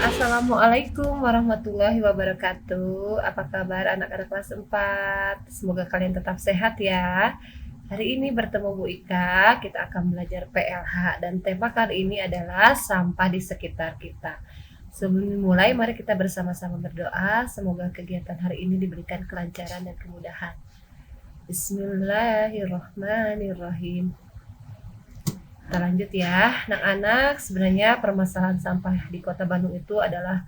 Assalamualaikum warahmatullahi wabarakatuh. Apa kabar anak-anak kelas 4? Semoga kalian tetap sehat ya. Hari ini bertemu Bu Ika, kita akan belajar PLH dan tema kali ini adalah sampah di sekitar kita. Sebelum dimulai, mari kita bersama-sama berdoa. Semoga kegiatan hari ini diberikan kelancaran dan kemudahan. Bismillahirrahmanirrahim. Kita lanjut ya, anak-anak. Sebenarnya permasalahan sampah di Kota Bandung itu adalah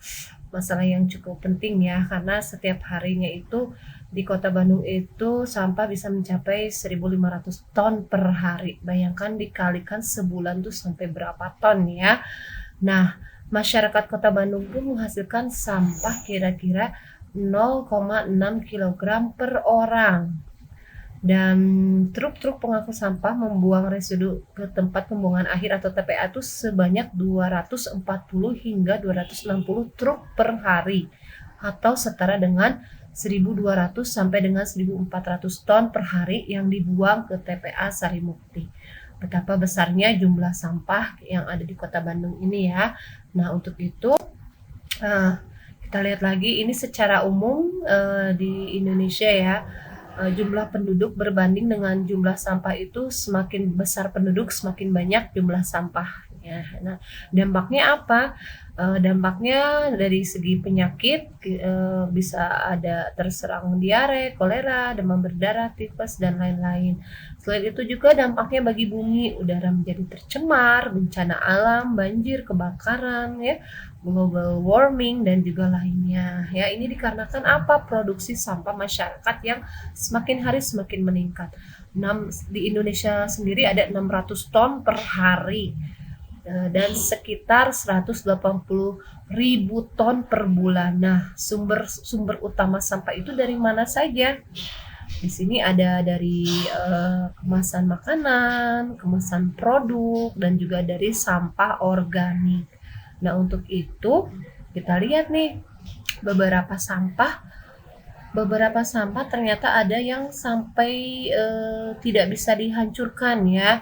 masalah yang cukup penting ya, karena setiap harinya itu di Kota Bandung itu sampah bisa mencapai 1.500 ton per hari. Bayangkan dikalikan sebulan tuh sampai berapa ton ya. Nah, masyarakat Kota Bandung pun menghasilkan sampah kira-kira 0,6 kg per orang. Dan truk-truk pengangkut sampah membuang residu ke tempat pembuangan akhir atau TPA itu sebanyak 240 hingga 260 truk per hari, atau setara dengan 1.200 sampai dengan 1.400 ton per hari yang dibuang ke TPA Sarimukti. Betapa besarnya jumlah sampah yang ada di Kota Bandung ini ya. Nah, untuk itu kita lihat lagi ini secara umum di Indonesia ya. Jumlah penduduk berbanding dengan jumlah sampah itu semakin besar penduduk semakin banyak jumlah sampah ya. Nah, dampaknya apa? Dampaknya dari segi penyakit bisa ada terserang diare, kolera, demam berdarah, tipes dan lain-lain. Selain itu juga dampaknya bagi bumi, udara menjadi tercemar, bencana alam, banjir, kebakaran ya, global warming dan juga lainnya ya. Ini dikarenakan apa? Produksi sampah masyarakat yang semakin hari semakin meningkat. Di Indonesia sendiri ada 600 ton per hari dan sekitar 180.000 ton per bulan. Nah, sumber utama sampah itu dari mana saja? Di sini ada dari kemasan makanan, kemasan produk, dan juga dari sampah organik. Nah, untuk itu kita lihat nih beberapa sampah ternyata ada yang sampai tidak bisa dihancurkan ya.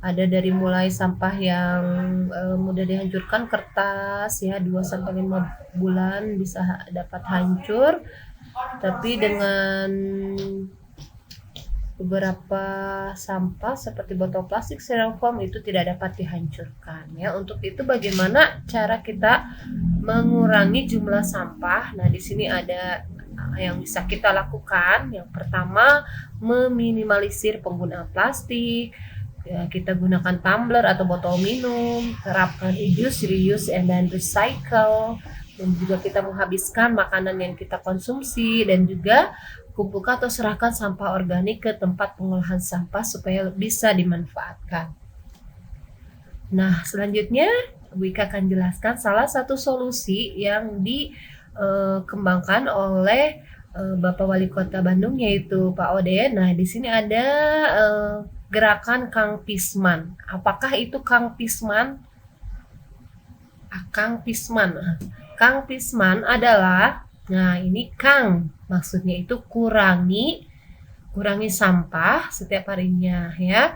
Ada dari mulai sampah yang mudah dihancurkan, kertas ya, 2-5 bulan bisa dapat hancur. Tapi dengan beberapa sampah seperti botol plastik, styrofoam itu tidak dapat dihancurkan ya. Untuk itu bagaimana cara kita mengurangi jumlah sampah? Nah, di sini ada yang bisa kita lakukan. Yang pertama, meminimalisir penggunaan plastik. Ya, kita gunakan tumbler atau botol minum, terapkan reuse and then recycle, dan juga kita menghabiskan makanan yang kita konsumsi, dan juga kumpulkan atau serahkan sampah organik ke tempat pengolahan sampah supaya bisa dimanfaatkan. Nah, selanjutnya Wika akan jelaskan salah satu solusi yang dikembangkan oleh Bapak Wali Kota Bandung, yaitu Pak Ode. Nah, di sini ada gerakan Kang Pisman. Apakah itu Kang Pisman? Kang Pisman adalah, nah ini Kang, maksudnya itu kurangi sampah setiap harinya ya.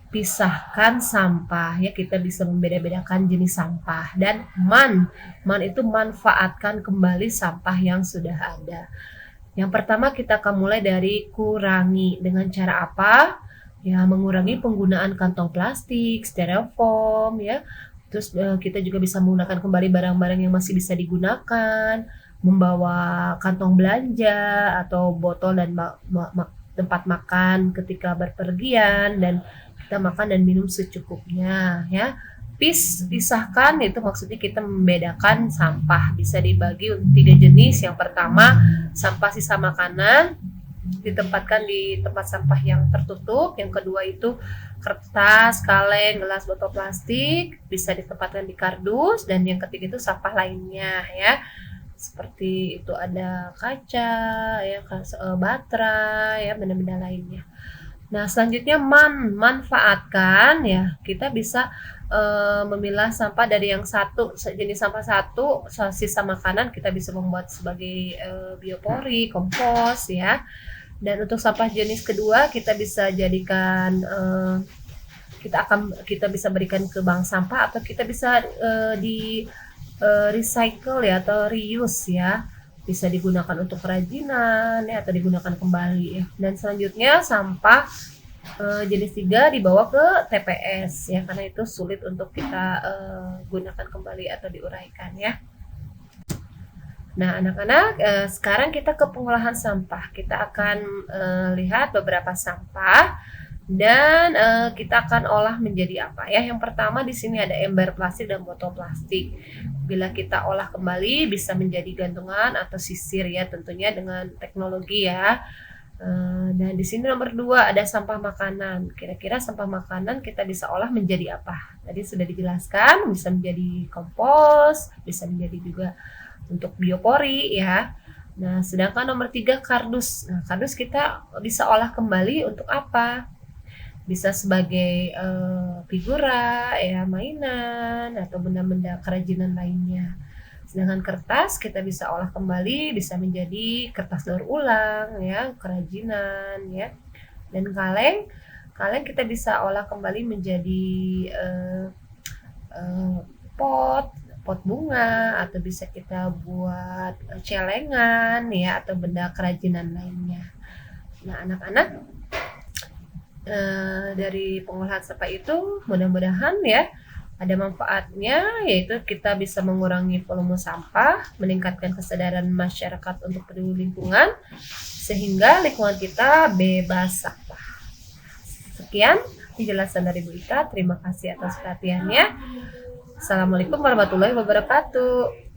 Pisahkan sampah ya, kita bisa membeda-bedakan jenis sampah. Dan man itu manfaatkan kembali sampah yang sudah ada. Yang pertama kita akan mulai dari kurangi. Dengan cara apa? Ya, mengurangi penggunaan kantong plastik, styrofoam ya. Terus kita juga bisa menggunakan kembali barang-barang yang masih bisa digunakan, membawa kantong belanja atau botol dan tempat makan ketika berpergian, dan kita makan dan minum secukupnya ya. Pisahkan itu maksudnya kita membedakan sampah, bisa dibagi 3 jenis. Yang pertama, sampah sisa makanan. ditempatkan di tempat sampah yang tertutup. Yang kedua itu kertas, kaleng, gelas, botol plastik bisa ditempatkan di kardus. Dan yang ketiga itu sampah lainnya ya, seperti itu ada kaca ya, baterai ya, benda-benda lainnya. Nah, selanjutnya manfaatkan ya, kita bisa memilah sampah dari yang satu jenis sampah satu, sisa makanan kita bisa membuat sebagai biopori, kompos ya. Dan untuk sampah jenis kedua kita bisa jadikan kita bisa berikan ke bank sampah, atau kita bisa di recycle ya, atau reuse ya, bisa digunakan untuk kerajinan ya, atau digunakan kembali ya. Dan selanjutnya sampah jenis 3 dibawa ke TPS ya, karena itu sulit untuk kita gunakan kembali atau diuraikan ya. Nah, anak-anak, sekarang kita ke pengolahan sampah. Kita akan lihat beberapa sampah dan kita akan olah menjadi apa ya. Yang pertama di sini ada ember plastik dan botol plastik. Bila kita olah kembali bisa menjadi gantungan atau sisir ya, tentunya dengan teknologi ya. Dan di sini nomor 2 ada sampah makanan. Kira-kira sampah makanan kita bisa olah menjadi apa? Tadi sudah dijelaskan, bisa menjadi kompos, bisa menjadi juga untuk biopori ya. Nah, sedangkan nomor 3 kardus. Nah, kardus kita bisa olah kembali untuk apa? Bisa sebagai figura ya, mainan atau benda-benda kerajinan lainnya. Sedangkan kertas kita bisa olah kembali, bisa menjadi kertas daur ulang ya, kerajinan ya. Dan kaleng kita bisa olah kembali menjadi pot bunga, atau bisa kita buat celengan ya, atau benda kerajinan lainnya. Nah, anak-anak, dari pengolahan sampah itu mudah-mudahan ya ada manfaatnya, yaitu kita bisa mengurangi volume sampah, meningkatkan kesadaran masyarakat untuk peduli lingkungan, sehingga lingkungan kita bebas sampah. Sekian penjelasan dari Bu Ika, terima kasih atas perhatiannya. Assalamualaikum warahmatullahi wabarakatuh.